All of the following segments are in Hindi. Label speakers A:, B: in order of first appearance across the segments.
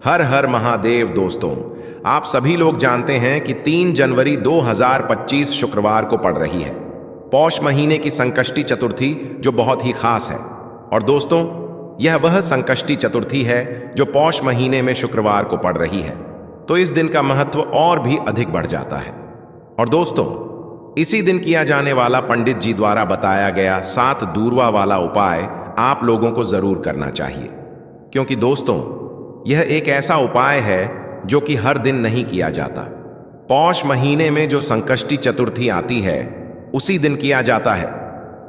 A: हर हर महादेव। दोस्तों, आप सभी लोग जानते हैं कि 3 जनवरी 2025 शुक्रवार को पड़ रही है पौष महीने की संकष्टी चतुर्थी, जो बहुत ही खास है। और दोस्तों, यह वह संकष्टी चतुर्थी है जो पौष महीने में शुक्रवार को पड़ रही है, तो इस दिन का महत्व और भी अधिक बढ़ जाता है। और दोस्तों, इसी दिन किया जाने वाला पंडित जी द्वारा बताया गया 7 दूर्वा वाला उपाय आप लोगों को जरूर करना चाहिए, क्योंकि दोस्तों, यह एक ऐसा उपाय है जो कि हर दिन नहीं किया जाता। पौष महीने में जो संकष्टी चतुर्थी आती है उसी दिन किया जाता है,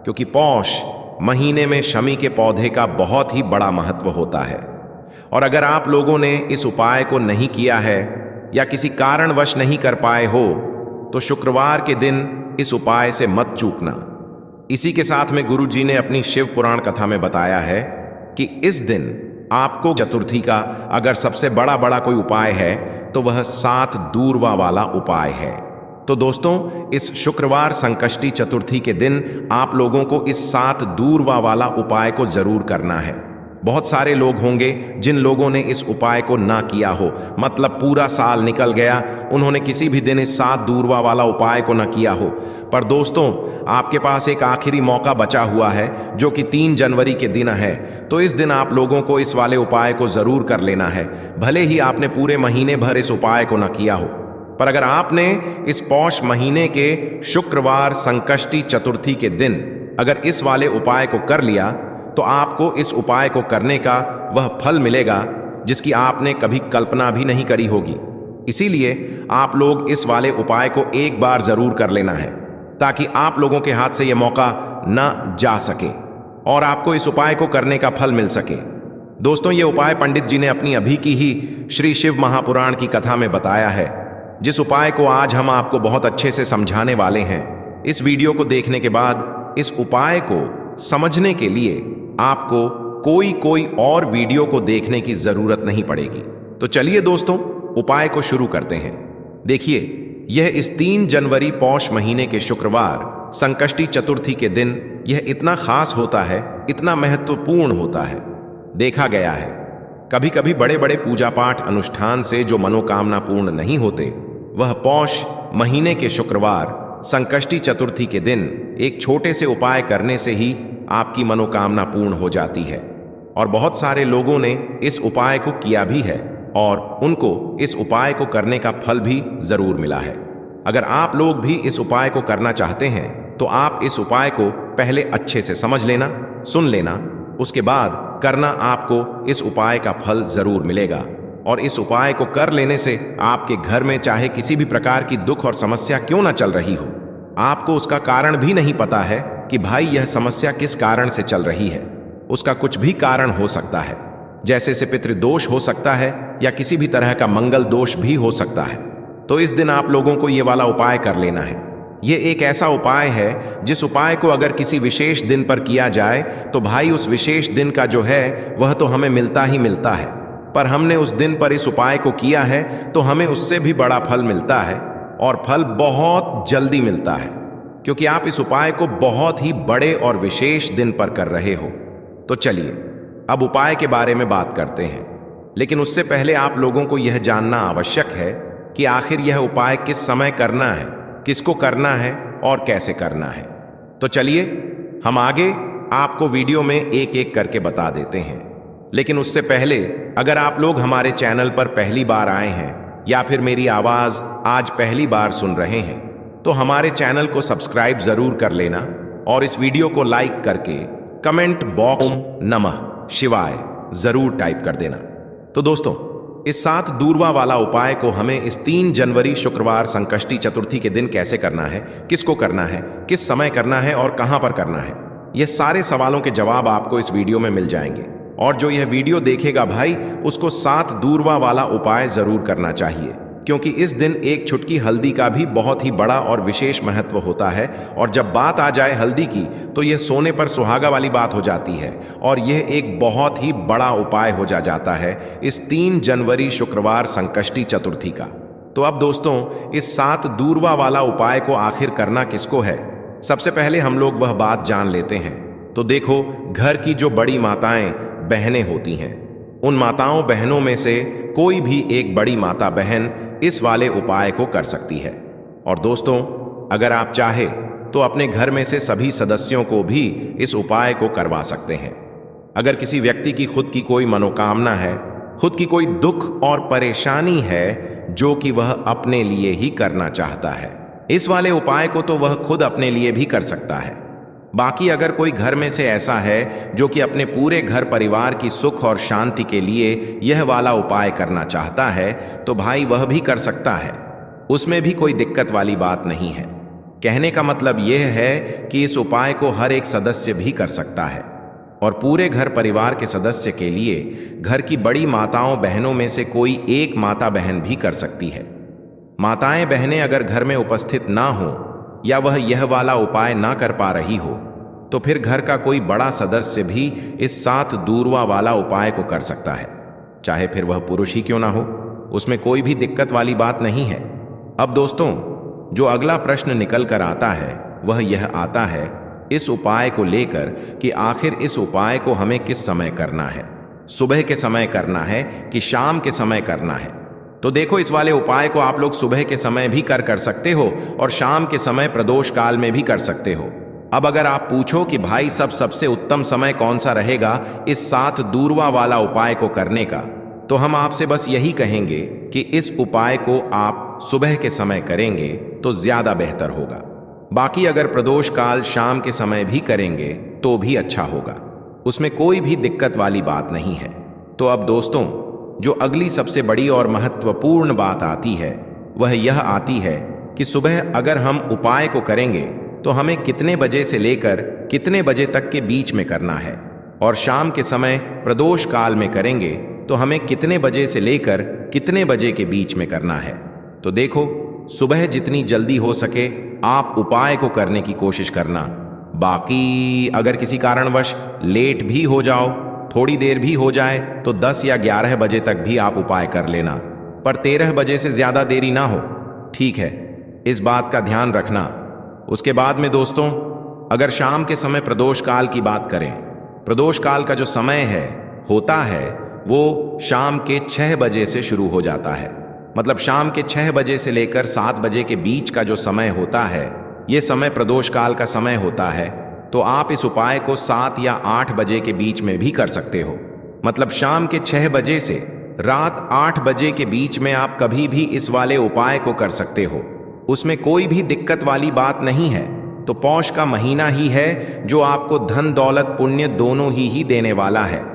A: क्योंकि पौष महीने में शमी के पौधे का बहुत ही बड़ा महत्व होता है। और अगर आप लोगों ने इस उपाय को नहीं किया है या किसी कारणवश नहीं कर पाए हो, तो शुक्रवार के दिन इस उपाय से मत चूकना। इसी के साथ में गुरु जी ने अपनी शिव पुराण कथा में बताया है कि इस दिन आपको चतुर्थी का अगर सबसे बड़ा कोई उपाय है तो वह 7 दूर्वा वाला उपाय है। तो दोस्तों, इस शुक्रवार संकष्टी चतुर्थी के दिन आप लोगों को इस 7 दूर्वा वाला उपाय को जरूर करना है। बहुत सारे लोग होंगे जिन लोगों ने इस उपाय को ना किया हो, मतलब पूरा साल निकल गया, उन्होंने किसी भी दिन इस 7 दूर्वा वाला उपाय को ना किया हो। पर दोस्तों, आपके पास एक आखिरी मौका बचा हुआ है जो कि 3 जनवरी के दिन है। तो इस दिन आप लोगों को इस वाले उपाय को जरूर कर लेना है, भले ही आपने पूरे महीने भर इस उपाय को ना किया हो। पर अगर आपने इस पौष महीने के शुक्रवार संकष्टी चतुर्थी के दिन अगर इस वाले उपाय को कर लिया, तो आपको इस उपाय को करने का वह फल मिलेगा जिसकी आपने कभी कल्पना भी नहीं करी होगी। इसीलिए आप लोग इस वाले उपाय को एक बार जरूर कर लेना है, ताकि आप लोगों के हाथ से यह मौका न जा सके और आपको इस उपाय को करने का फल मिल सके। दोस्तों, यह उपाय पंडित जी ने अपनी अभी की ही श्री शिव महापुराण की कथा में बताया है, जिस उपाय को आज हम आपको बहुत अच्छे से समझाने वाले हैं। इस वीडियो को देखने के बाद इस उपाय को समझने के लिए आपको कोई और वीडियो को देखने की जरूरत नहीं पड़ेगी। तो चलिए दोस्तों, उपाय को शुरू करते हैं। देखिए, यह इस 3 जनवरी पौष महीने के शुक्रवार संकष्टी चतुर्थी के दिन यह इतना खास होता है, इतना महत्वपूर्ण होता है। देखा गया है कभी कभी बड़े बड़े पूजा पाठ अनुष्ठान से जो मनोकामना पूर्ण नहीं होते, वह पौष महीने के शुक्रवार संकष्टी चतुर्थी के दिन एक छोटे से उपाय करने से ही आपकी मनोकामना पूर्ण हो जाती है। और बहुत सारे लोगों ने इस उपाय को किया भी है और उनको इस उपाय को करने का फल भी जरूर मिला है। अगर आप लोग भी इस उपाय को करना चाहते हैं तो आप इस उपाय को पहले अच्छे से समझ लेना, सुन लेना, उसके बाद करना। आपको इस उपाय का फल जरूर मिलेगा। और इस उपाय को कर लेने से आपके घर में चाहे किसी भी प्रकार की दुख और समस्या क्यों ना चल रही हो, आपको उसका कारण भी नहीं पता है कि भाई यह समस्या किस कारण से चल रही है। उसका कुछ भी कारण हो सकता है, जैसे से पितृदोष हो सकता है या किसी भी तरह का मंगल दोष भी हो सकता है। तो इस दिन आप लोगों को यह वाला उपाय कर लेना है। यह एक ऐसा उपाय है जिस उपाय को अगर किसी विशेष दिन पर किया जाए तो भाई उस विशेष दिन का जो है वह तो हमें मिलता ही मिलता है। पर हमने उस दिन पर इस उपाय को किया है तो हमें उससे भी बड़ा फल मिलता है, और फल बहुत जल्दी मिलता है, क्योंकि आप इस उपाय को बहुत ही बड़े और विशेष दिन पर कर रहे हो। तो चलिए अब उपाय के बारे में बात करते हैं, लेकिन उससे पहले आप लोगों को यह जानना आवश्यक है कि आखिर यह उपाय किस समय करना है, किसको करना है और कैसे करना है। तो चलिए हम आगे आपको वीडियो में एक एक करके बता देते हैं। लेकिन उससे पहले अगर आप लोग हमारे चैनल पर पहली बार आए हैं या फिर मेरी आवाज आज पहली बार सुन रहे हैं, तो हमारे चैनल को सब्सक्राइब जरूर कर लेना और इस वीडियो को लाइक करके कमेंट बॉक्स नमः शिवाय जरूर टाइप कर देना। तो दोस्तों, इस 7 दूर्वा वाला उपाय को हमें इस 3 जनवरी शुक्रवार संकष्टी चतुर्थी के दिन कैसे करना है, किसको करना है, किस समय करना है और कहां पर करना है, यह सारे सवालों के जवाब आपको इस वीडियो में मिल जाएंगे। और जो यह वीडियो देखेगा भाई, उसको 7 दूर्वा वाला उपाय जरूर करना चाहिए, क्योंकि इस दिन एक चुटकी हल्दी का भी बहुत ही बड़ा और विशेष महत्व होता है। और जब बात आ जाए हल्दी की, तो यह सोने पर सुहागा वाली बात हो जाती है और यह एक बहुत ही बड़ा उपाय हो जाता है इस 3 जनवरी शुक्रवार संकष्टी चतुर्थी का। तो अब दोस्तों, इस 7 दूर्वा वाला उपाय को आखिर करना किसको है, सबसे पहले हम लोग वह बात जान लेते हैं। तो देखो, घर की जो बड़ी माताएं बहनें होती हैं, उन माताओं बहनों में से कोई भी एक बड़ी माता बहन इस वाले उपाय को कर सकती है। और दोस्तों, अगर आप चाहे तो अपने घर में से सभी सदस्यों को भी इस उपाय को करवा सकते हैं। अगर किसी व्यक्ति की खुद की कोई मनोकामना है, खुद की कोई दुख और परेशानी है जो कि वह अपने लिए ही करना चाहता है, इस वाले उपाय को तो वह खुद अपने लिए भी कर सकता है। बाकी अगर कोई घर में से ऐसा है जो कि अपने पूरे घर परिवार की सुख और शांति के लिए यह वाला उपाय करना चाहता है, तो भाई वह भी कर सकता है। उसमें भी कोई दिक्कत वाली बात नहीं है। कहने का मतलब यह है कि इस उपाय को हर एक सदस्य भी कर सकता है और पूरे घर परिवार के सदस्य के लिए घर की बड़ी माताओं बहनों में से कोई एक माता बहन भी कर सकती है। माताएं बहनें अगर घर में उपस्थित ना हो या वह यह वाला उपाय ना कर पा रही हो, तो फिर घर का कोई बड़ा सदस्य भी इस 7 दूरवा वाला उपाय को कर सकता है, चाहे फिर वह पुरुष ही क्यों ना हो। उसमें कोई भी दिक्कत वाली बात नहीं है। अब दोस्तों, जो अगला प्रश्न निकल कर आता है वह यह आता है इस उपाय को लेकर कि आखिर इस उपाय को हमें किस समय करना है, सुबह के समय करना है कि शाम के समय करना है। तो देखो, इस वाले उपाय को आप लोग सुबह के समय भी कर सकते हो और शाम के समय प्रदोष काल में भी कर सकते हो। अब अगर आप पूछो कि भाई सबसे उत्तम समय कौन सा रहेगा इस 7 दूरवा वाला उपाय को करने का, तो हम आपसे बस यही कहेंगे कि इस उपाय को आप सुबह के समय करेंगे तो ज्यादा बेहतर होगा। बाकी अगर प्रदोष काल शाम के समय भी करेंगे तो भी अच्छा होगा, उसमें कोई भी दिक्कत वाली बात नहीं है। तो अब दोस्तों, जो अगली सबसे बड़ी और महत्वपूर्ण बात आती है वह यह आती है कि सुबह अगर हम उपाय को करेंगे तो हमें कितने बजे से लेकर कितने बजे तक के बीच में करना है, और शाम के समय प्रदोष काल में करेंगे तो हमें कितने बजे से लेकर कितने बजे के बीच में करना है। तो देखो, सुबह जितनी जल्दी हो सके आप उपाय को करने की कोशिश करना। बाकी अगर किसी कारणवश लेट भी हो जाओ, थोड़ी देर भी हो जाए, तो 10 या 11 बजे तक भी आप उपाय कर लेना, पर 13 बजे से ज्यादा देरी ना हो, ठीक है? इस बात का ध्यान रखना। उसके बाद में दोस्तों, अगर शाम के समय प्रदोष काल की बात करें, प्रदोष काल का जो समय होता है वो शाम के 6 बजे से शुरू हो जाता है। मतलब शाम के 6 बजे से लेकर 7 बजे के बीच का जो समय होता है, ये समय प्रदोष काल का समय होता है। तो आप इस उपाय को 7 या 8 बजे के बीच में भी कर सकते हो। मतलब शाम के 6 बजे से रात 8 बजे के बीच में आप कभी भी इस वाले उपाय को कर सकते हो, उसमें कोई भी दिक्कत वाली बात नहीं है। तो पौष का महीना ही है जो आपको धन दौलत पुण्य दोनों ही देने वाला है।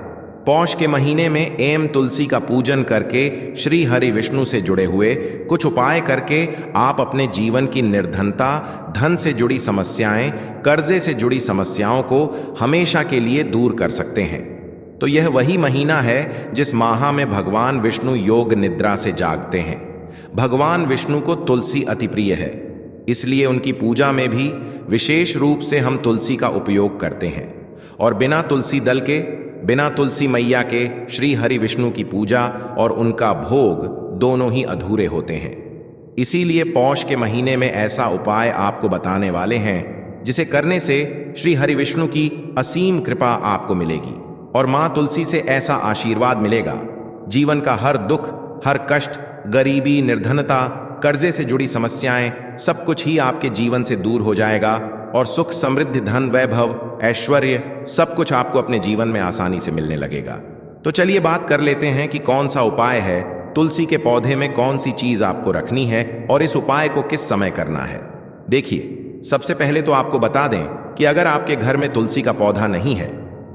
A: पौष के महीने में एम तुलसी का पूजन करके श्री हरि विष्णु से जुड़े हुए कुछ उपाय करके आप अपने जीवन की निर्धनता, धन से जुड़ी समस्याएं, कर्जे से जुड़ी समस्याओं को हमेशा के लिए दूर कर सकते हैं। तो यह वही महीना है जिस माह में भगवान विष्णु योग निद्रा से जागते हैं। भगवान विष्णु को तुलसी अति प्रिय है, इसलिए उनकी पूजा में भी विशेष रूप से हम तुलसी का उपयोग करते हैं। और बिना तुलसी दल के, बिना तुलसी मैया के श्री हरि विष्णु की पूजा और उनका भोग दोनों ही अधूरे होते हैं। इसीलिए पौष के महीने में ऐसा उपाय आपको बताने वाले हैं जिसे करने से श्री हरि विष्णु की असीम कृपा आपको मिलेगी और मां तुलसी से ऐसा आशीर्वाद मिलेगा, जीवन का हर दुख, हर कष्ट, गरीबी, निर्धनता, कर्जे से जुड़ी समस्याएं, सब कुछ ही आपके जीवन से दूर हो जाएगा और सुख, समृद्धि, धन, वैभव, ऐश्वर्य, सब कुछ आपको अपने जीवन में आसानी से मिलने लगेगा। तो चलिए बात कर लेते हैं कि कौन सा उपाय है, तुलसी के पौधे में कौन सी चीज आपको रखनी है और इस उपाय को किस समय करना है। देखिए, सबसे पहले तो आपको बता दें कि अगर आपके घर में तुलसी का पौधा नहीं है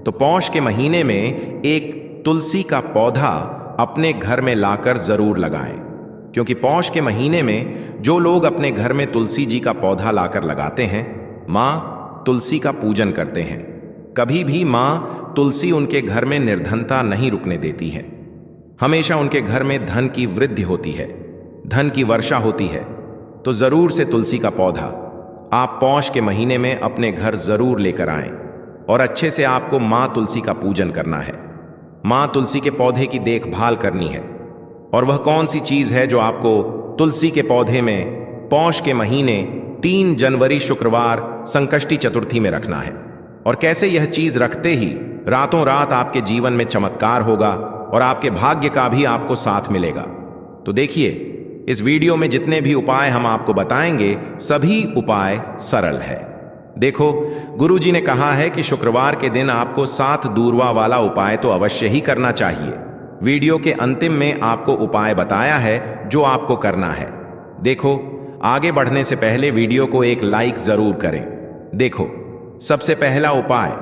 A: तो पौष के महीने में एक तुलसी का पौधा अपने घर में लाकर जरूर लगाएं, क्योंकि पौष के महीने में जो लोग अपने घर में तुलसी जी का पौधा लाकर लगाते हैं, मां तुलसी का पूजन करते हैं। कभी भी मां तुलसी उनके घर में निर्धनता नहीं रुकने देती है। हमेशा उनके घर में धन की वृद्धि होती है, धन की वर्षा होती है। तो जरूर से तुलसी का पौधा आप पौष के महीने में अपने घर जरूर लेकर आएं और अच्छे से आपको मां तुलसी का पूजन करना है। मां तुलसी के पौधे की देखभाल करनी है। और वह कौन सी चीज है जो आपको तुलसी के पौधे में पौष के महीने 3 जनवरी शुक्रवार संकष्टी चतुर्थी में रखना है। और कैसे यह चीज रखते ही रातों रात आपके जीवन में चमत्कार होगा, और आपके भाग्य का भी आपको साथ मिलेगा। तो देखिए, इस वीडियो में जितने भी उपाय हम आपको बताएंगे सभी उपाय सरल है। देखो, गुरुजी ने कहा है कि शुक्रवार के दिन आपको 7 दूर्वा वाला उपाय तो अवश्य ही करना चाहिए। वीडियो के अंतिम में आपको उपाय बताया है जो आपको करना है। देखो, आगे बढ़ने से पहले वीडियो को एक लाइक जरूर करें। देखो, सबसे पहला उपाय,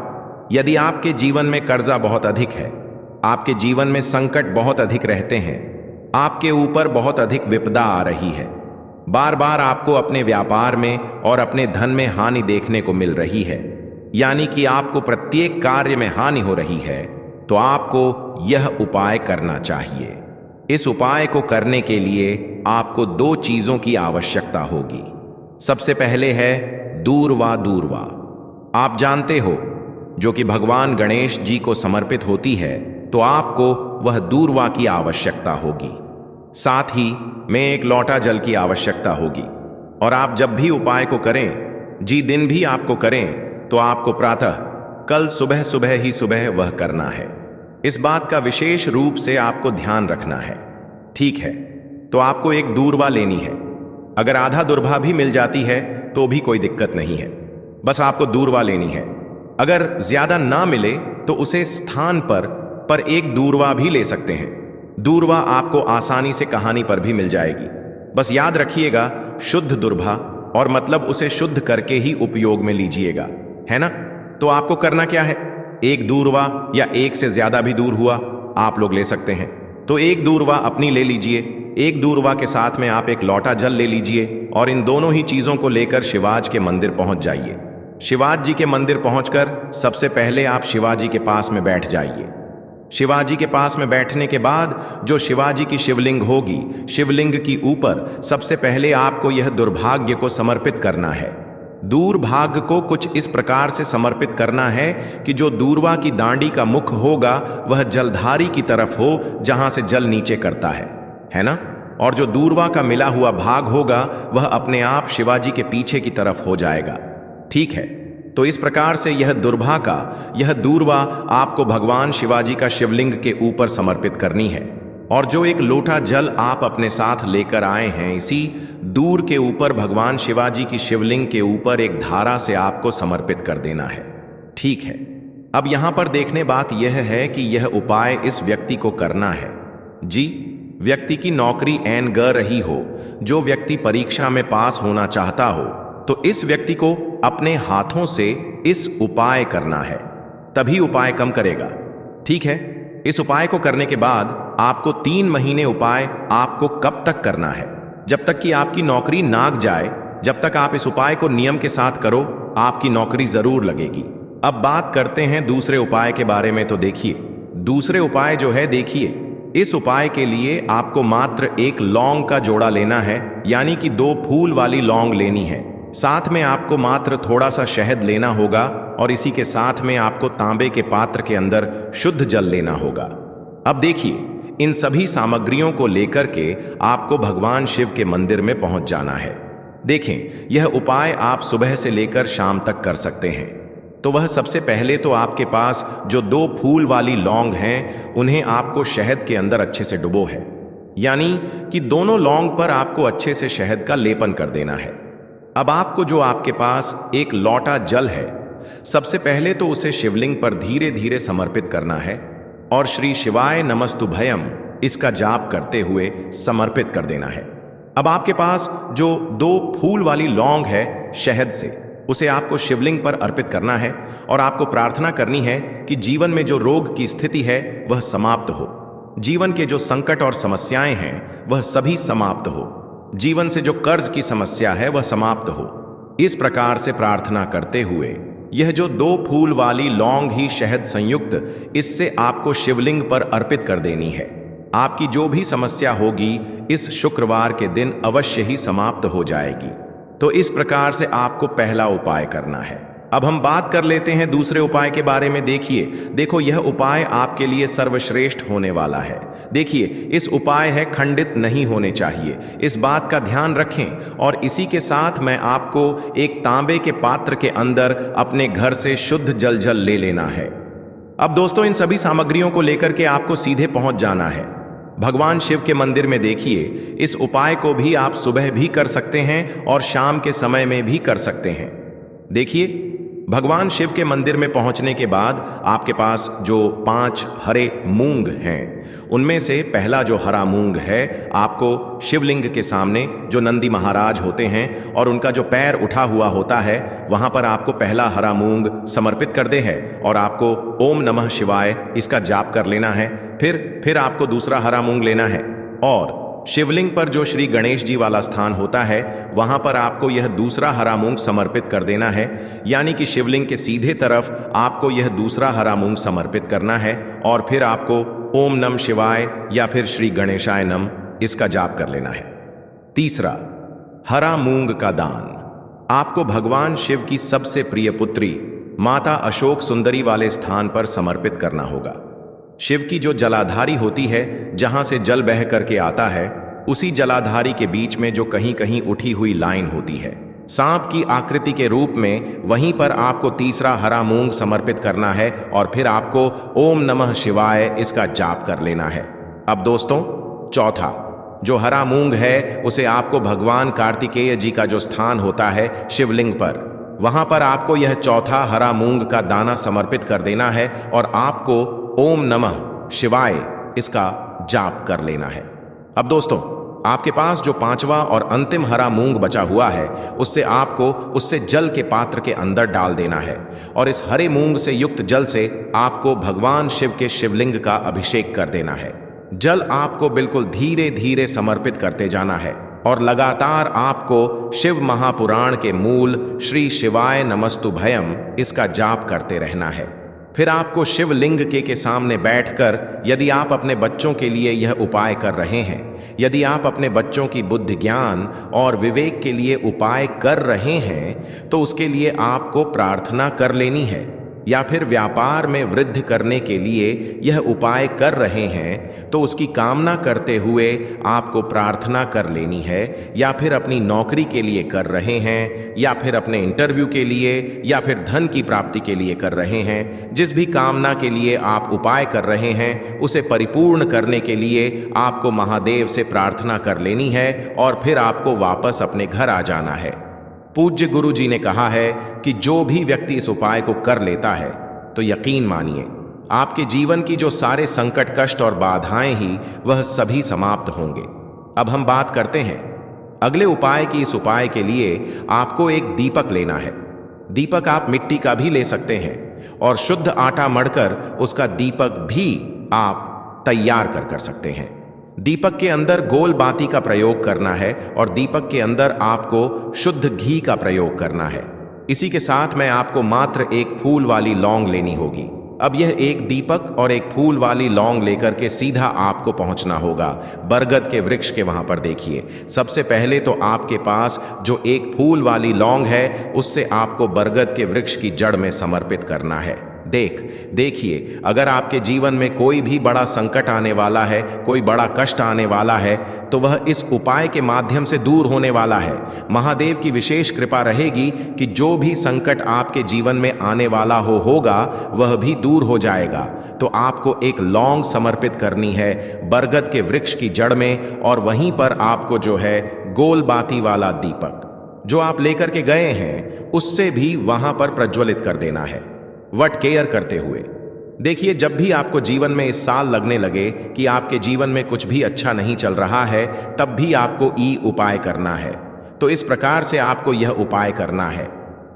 A: यदि आपके जीवन में कर्जा बहुत अधिक है, आपके जीवन में संकट बहुत अधिक रहते हैं, आपके ऊपर बहुत अधिक विपदा आ रही है, बार बार आपको अपने व्यापार में और अपने धन में हानि देखने को मिल रही है, यानी कि आपको प्रत्येक कार्य में हानि हो रही है, तो आपको यह उपाय करना चाहिए। इस उपाय को करने के लिए आपको 2 चीजों की आवश्यकता होगी। सबसे पहले है दूर्वा। दूर्वा आप जानते हो, जो कि भगवान गणेश जी को समर्पित होती है, तो आपको वह दूर्वा की आवश्यकता होगी। साथ ही में एक लोटा जल की आवश्यकता होगी। और आप जब भी उपाय को करें, दिन भी आपको करें, तो आपको प्रातः कल सुबह सुबह ही सुबह वह करना है। इस बात का विशेष रूप से आपको ध्यान रखना है। ठीक है, तो आपको एक दूर्वा लेनी है। अगर आधा दूर्वा भी मिल जाती है तो भी कोई दिक्कत नहीं है, बस आपको दूर्वा लेनी है। अगर ज्यादा ना मिले तो उसे स्थान पर एक दूर्वा भी ले सकते हैं। दूर्वा आपको आसानी से कहानी पर भी मिल जाएगी। बस याद रखिएगा, शुद्ध दूर्वा, और मतलब उसे शुद्ध करके ही उपयोग में लीजिएगा, है ना? तो आपको करना क्या है, एक दूर्वा या एक से ज्यादा भी दूर हुआ आप लोग ले सकते हैं। तो एक दूर्वा अपनी ले लीजिए। एक दूर्वा के साथ में आप एक लोटा जल ले लीजिए और इन दोनों ही चीजों को लेकर शिवाज के मंदिर पहुंच जाइए। शिवाज जी के मंदिर पहुंचकर सबसे पहले आप शिवाजी के पास में बैठ जाइए। शिवाजी के पास में बैठने के बाद जो शिवाजी की शिवलिंग होगी, शिवलिंग की ऊपर सबसे पहले आपको यह दुर्भाग्य को समर्पित करना है। दूरभाग्य को कुछ इस प्रकार से समर्पित करना है कि जो दूर्वा की दांडी का मुख होगा वह जलधारी की तरफ हो, जहां से जल नीचे करता है ना? और जो दूर्वा का मिला हुआ भाग होगा वह अपने आप शिवाजी के पीछे की तरफ हो जाएगा। ठीक है, तो इस प्रकार से यह दूर्वा आपको भगवान शिवाजी का शिवलिंग के ऊपर समर्पित करनी है। और जो एक लोटा जल आप अपने साथ लेकर आए हैं, इसी दूर के ऊपर भगवान शिवाजी की शिवलिंग के ऊपर एक धारा से आपको समर्पित कर देना है। ठीक है, अब यहां पर देखने बात यह है कि यह उपाय इस व्यक्ति को करना है। व्यक्ति की नौकरी ऐन ग रही हो, जो व्यक्ति परीक्षा में पास होना चाहता हो, तो इस व्यक्ति को अपने हाथों से इस उपाय करना है, तभी उपाय कम करेगा। ठीक है, इस उपाय को करने के बाद आपको 3 महीने उपाय आपको कब तक करना है? जब तक कि आपकी नौकरी नाग जाए, जब तक आप इस उपाय को नियम के साथ करो, आपकी नौकरी जरूर लगेगी। अब बात करते हैं दूसरे उपाय के बारे में। तो देखिए, दूसरे उपाय जो है, देखिए, इस उपाय के लिए आपको मात्र एक लौंग का जोड़ा लेना है, यानी कि 2 फूल वाली लौंग लेनी है। साथ में आपको मात्र थोड़ा सा शहद लेना होगा और इसी के साथ में आपको तांबे के पात्र के अंदर शुद्ध जल लेना होगा। अब देखिए, इन सभी सामग्रियों को लेकर के आपको भगवान शिव के मंदिर में पहुंच जाना है। देखें, यह उपाय आप सुबह से लेकर शाम तक कर सकते हैं। तो वह सबसे पहले तो आपके पास जो 2 फूल वाली लौंग हैं, उन्हें आपको शहद के अंदर अच्छे से डुबो है, यानी कि दोनों लौंग पर आपको अच्छे से शहद का लेपन कर देना है। अब आपको जो आपके पास एक लोटा जल है, सबसे पहले तो उसे शिवलिंग पर धीरे धीरे समर्पित करना है और श्री शिवाय नमस्तुभयम इसका जाप करते हुए समर्पित कर देना है। अब आपके पास जो 2 फूल वाली लौंग है शहद से, उसे आपको शिवलिंग पर अर्पित करना है और आपको प्रार्थना करनी है कि जीवन में जो रोग की स्थिति है वह समाप्त हो, जीवन के जो संकट और समस्याएं हैं वह सभी समाप्त हो, जीवन से जो कर्ज की समस्या है वह समाप्त हो। इस प्रकार से प्रार्थना करते हुए यह जो 2 फूल वाली लौंग ही शहद संयुक्त, इससे आपको शिवलिंग पर अर्पित कर देनी है। आपकी जो भी समस्या होगी इस शुक्रवार के दिन अवश्य ही समाप्त हो जाएगी। तो इस प्रकार से आपको पहला उपाय करना है। अब हम बात कर लेते हैं दूसरे उपाय के बारे में। देखो, यह उपाय आपके लिए सर्वश्रेष्ठ होने वाला है। देखिए, इस उपाय है खंडित नहीं होने चाहिए, इस बात का ध्यान रखें। और इसी के साथ मैं आपको एक तांबे के पात्र के अंदर अपने घर से शुद्ध जल ले लेना है। अब दोस्तों, इन सभी सामग्रियों को लेकर के आपको सीधे पहुंच जाना है भगवान शिव के मंदिर में। देखिए, इस उपाय को भी आप सुबह भी कर सकते हैं और शाम के समय में भी कर सकते हैं। देखिए, भगवान शिव के मंदिर में पहुंचने के बाद आपके पास जो 5 हरे मूंग हैं, उनमें से पहला जो हरा मूंग है, आपको शिवलिंग के सामने जो नंदी महाराज होते हैं और उनका जो पैर उठा हुआ होता है, वहां पर आपको पहला हरा मूंग समर्पित कर दे है और आपको ओम नमः शिवाय इसका जाप कर लेना है। फिर आपको दूसरा हरा मूंग लेना है और शिवलिंग पर जो श्री गणेश जी वाला स्थान होता है, वहां पर आपको यह दूसरा हरा मूंग समर्पित कर देना है। यानी कि शिवलिंग के सीधे तरफ आपको यह दूसरा हरा मूंग समर्पित करना है और फिर आपको ओम नम शिवाय या फिर श्री गणेशाय नम इसका जाप कर लेना है। तीसरा, हरा मूंग का दान आपको भगवान शिव की सबसे प्रिय पुत्री माता अशोक सुंदरी वाले स्थान पर समर्पित करना होगा। शिव की जो जलाधारी होती है, जहां से जल बह करके आता है, उसी जलाधारी के बीच में जो कहीं कहीं उठी हुई लाइन होती है सांप की आकृति के रूप में, वहीं पर आपको तीसरा हरा मूंग समर्पित करना है और फिर आपको ओम नमः शिवाय इसका जाप कर लेना है। अब दोस्तों, चौथा जो हरा मूंग है, उसे आपको भगवान कार्तिकेय जी का जो स्थान होता है शिवलिंग पर, वहां पर आपको यह चौथा हरा मूंग का दाना समर्पित कर देना है और आपको ओम नमः शिवाय इसका जाप कर लेना है। अब दोस्तों, आपके पास जो 5वां और अंतिम हरा मूंग बचा हुआ है, उससे आपको उससे जल के पात्र के अंदर डाल देना है और इस हरे मूंग से युक्त जल से आपको भगवान शिव के शिवलिंग का अभिषेक कर देना है। जल आपको बिल्कुल धीरे धीरे समर्पित करते जाना है और लगातार आपको शिव महापुराण के मूल श्री शिवाय नमस्तुभयम इसका जाप करते रहना है। फिर आपको शिवलिंग के सामने बैठकर, यदि आप अपने बच्चों के लिए यह उपाय कर रहे हैं, यदि आप अपने बच्चों की बुद्धि ज्ञान और विवेक के लिए उपाय कर रहे हैं, तो उसके लिए आपको प्रार्थना कर लेनी है। या फिर व्यापार में वृद्धि करने के लिए यह उपाय कर रहे हैं, तो उसकी कामना करते हुए आपको प्रार्थना कर लेनी है। या फिर अपनी नौकरी के लिए कर रहे हैं, या फिर अपने इंटरव्यू के लिए, या फिर धन की प्राप्ति के लिए कर रहे हैं, जिस भी कामना के लिए आप उपाय कर रहे हैं, उसे परिपूर्ण करने के लिए आपको महादेव से प्रार्थना कर लेनी है और फिर आपको वापस अपने घर आ जाना है। पूज्य गुरु जी ने कहा है कि जो भी व्यक्ति इस उपाय को कर लेता है, तो यकीन मानिए आपके जीवन की जो सारे संकट, कष्ट और बाधाएं ही वह सभी समाप्त होंगे। अब हम बात करते हैं अगले उपाय की। इस उपाय के लिए आपको एक दीपक लेना है। दीपक आप मिट्टी का भी ले सकते हैं और शुद्ध आटा मढ़कर उसका दीपक भी आप तैयार कर सकते हैं। दीपक के अंदर गोल बाती का प्रयोग करना है और दीपक के अंदर आपको शुद्ध घी का प्रयोग करना है। इसी के साथ में आपको मात्र एक फूल वाली लौंग लेनी होगी। अब यह एक दीपक और एक फूल वाली लौंग लेकर के सीधा आपको पहुंचना होगा बरगद के वृक्ष के वहां पर। देखिए, सबसे पहले तो आपके पास जो एक फूल वाली लौंग है, उससे आपको बरगद के वृक्ष की जड़ में समर्पित करना है। देखिए, अगर आपके जीवन में कोई भी बड़ा संकट आने वाला है, कोई बड़ा कष्ट आने वाला है, तो वह इस उपाय के माध्यम से दूर होने वाला है। महादेव की विशेष कृपा रहेगी कि जो भी संकट आपके जीवन में आने वाला होगा वह भी दूर हो जाएगा। तो आपको एक लौंग समर्पित करनी है बरगद के वृक्ष की जड़ में और वहीं पर आपको जो है गोल बाती वाला दीपक जो आप लेकर के गए हैं, उससे भी वहां पर प्रज्वलित कर देना है वट केयर करते हुए। देखिए, जब भी आपको जीवन में इस साल लगने लगे कि आपके जीवन में कुछ भी अच्छा नहीं चल रहा है, तब भी आपको उपाय करना है। तो इस प्रकार से आपको यह उपाय करना है।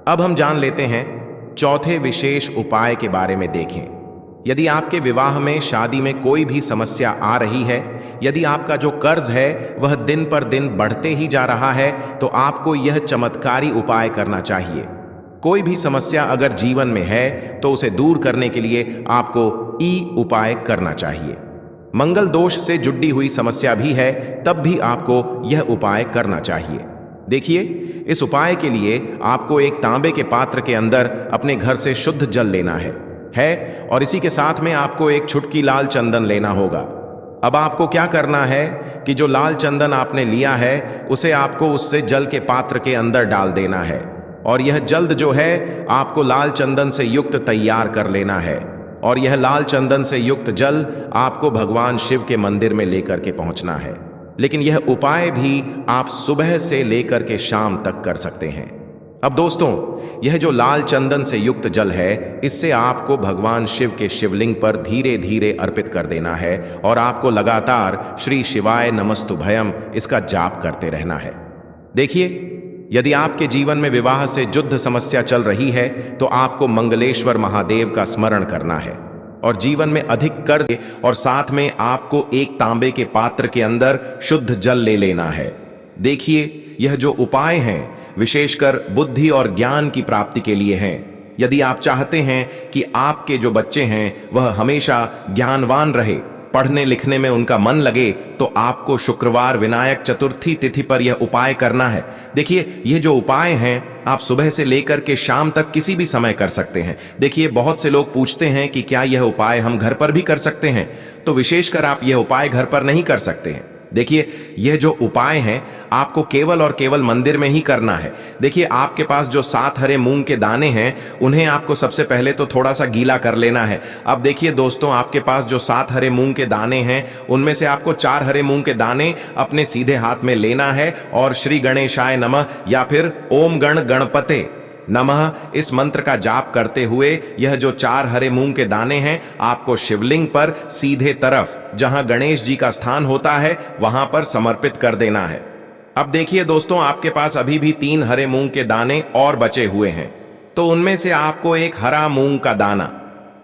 A: अब हम जान लेते हैं चौथे विशेष उपाय के बारे में। देखें, यदि आपके विवाह में, शादी में कोई भी समस्या आ रही है, यदि आपका जो कर्ज है वह दिन पर दिन बढ़ते ही जा रहा है, तो आपको यह चमत्कारी उपाय करना चाहिए। कोई भी समस्या अगर जीवन में है तो उसे दूर करने के लिए आपको उपाय करना चाहिए। मंगल दोष से जुड़ी हुई समस्या भी है, तब भी आपको यह उपाय करना चाहिए। देखिए, इस उपाय के लिए आपको एक तांबे के पात्र के अंदर अपने घर से शुद्ध जल लेना है और इसी के साथ में आपको एक चुटकी लाल चंदन लेना होगा। अब आपको क्या करना है कि जो लाल चंदन आपने लिया है, उसे आपको उससे जल के पात्र के अंदर डाल देना है और यह जल्द जो है आपको लाल चंदन से युक्त तैयार कर लेना है और यह लाल चंदन से युक्त जल आपको भगवान शिव के मंदिर में लेकर के पहुंचना है। लेकिन यह उपाय भी आप सुबह से लेकर के शाम तक कर सकते हैं। अब दोस्तों, यह जो लाल चंदन से युक्त जल है, इससे आपको भगवान शिव के शिवलिंग पर धीरे धीरे अर्पित कर देना है और आपको लगातार श्री शिवाय नमस्तुभयम इसका जाप करते रहना है। देखिए, यदि आपके जीवन में विवाह से युद्ध समस्या चल रही है तो आपको मंगलेश्वर महादेव का स्मरण करना है और जीवन में अधिक कर्ज और साथ में आपको एक तांबे के पात्र के अंदर शुद्ध जल ले लेना है। देखिए, यह जो उपाय हैं विशेषकर बुद्धि और ज्ञान की प्राप्ति के लिए हैं। यदि आप चाहते हैं कि आपके जो बच्चे हैं वह हमेशा ज्ञानवान रहे, पढ़ने लिखने में उनका मन लगे, तो आपको शुक्रवार विनायक चतुर्थी तिथि पर यह उपाय करना है। देखिए, ये जो उपाय हैं आप सुबह से लेकर के शाम तक किसी भी समय कर सकते हैं। देखिए, बहुत से लोग पूछते हैं कि क्या यह उपाय हम घर पर भी कर सकते हैं, तो विशेषकर आप यह उपाय घर पर नहीं कर सकते हैं। देखिए, यह जो उपाय हैं आपको केवल और केवल मंदिर में ही करना है। देखिए, आपके पास जो 7 हरे मूंग के दाने हैं उन्हें आपको सबसे पहले तो थोड़ा सा गीला कर लेना है। अब देखिए दोस्तों, आपके पास जो 7 हरे मूंग के दाने हैं उनमें से आपको 4 हरे मूंग के दाने अपने सीधे हाथ में लेना है और श्री गणेशाय नमः या फिर ओम गण गणपते नमः इस मंत्र का जाप करते हुए यह जो 4 हरे मूंग के दाने हैं आपको शिवलिंग पर सीधे तरफ जहां गणेश जी का स्थान होता है वहां पर समर्पित कर देना है। अब देखिए दोस्तों, आपके पास अभी भी 3 हरे मूंग के दाने और बचे हुए हैं, तो उनमें से आपको एक हरा मूंग का दाना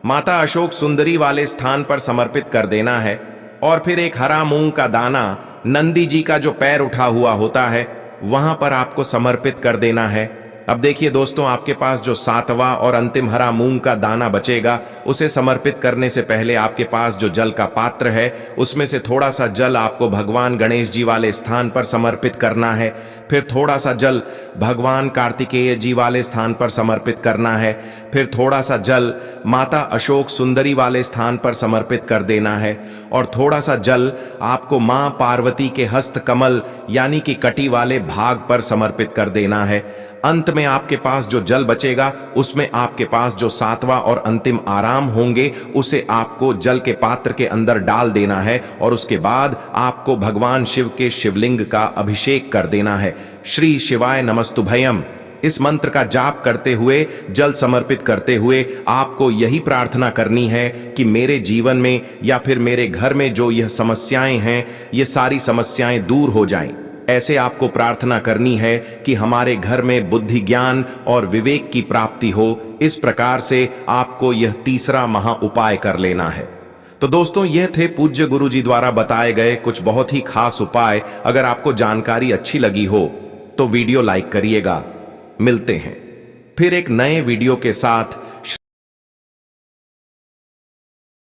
A: माता अशोक सुंदरी वाले स्थान पर समर्पित कर देना है और फिर एक हरा मूंग का दाना नंदी जी का जो पैर उठा हुआ होता है वहां पर आपको समर्पित कर देना है। अब देखिए दोस्तों, आपके पास जो 7वां और अंतिम हरा मूंग का दाना बचेगा उसे समर्पित करने से पहले आपके पास जो जल का पात्र है उसमें से थोड़ा सा जल आपको भगवान गणेश जी वाले स्थान पर समर्पित करना है। फिर थोड़ा सा जल भगवान कार्तिकेय जी वाले स्थान पर समर्पित करना है। फिर थोड़ा सा जल माता अशोक सुंदरी वाले स्थान पर समर्पित कर देना है और थोड़ा सा जल आपको मां पार्वती के हस्त कमल यानी कि कटी वाले भाग पर समर्पित कर देना है। अंत में आपके पास जो जल बचेगा उसमें आपके पास जो 7वां और अंतिम आराम होंगे उसे आपको जल के पात्र के अंदर डाल देना है और उसके बाद आपको भगवान शिव के शिवलिंग का अभिषेक कर देना है। श्री शिवाय नमस्तुभयम इस मंत्र का जाप करते हुए, जल समर्पित करते हुए आपको यही प्रार्थना करनी है कि मेरे जीवन में या फिर मेरे घर में जो यह समस्याएं हैं ये सारी समस्याएं दूर हो जाएं। ऐसे आपको प्रार्थना करनी है कि हमारे घर में बुद्धि ज्ञान और विवेक की प्राप्ति हो। इस प्रकार से आपको यह तीसरा महा उपाय कर लेना है। तो दोस्तों, यह थे पूज्य गुरु जी द्वारा बताए गए कुछ बहुत ही खास उपाय। अगर आपको जानकारी अच्छी लगी हो तो वीडियो लाइक करिएगा। मिलते हैं फिर एक नए वीडियो के साथ।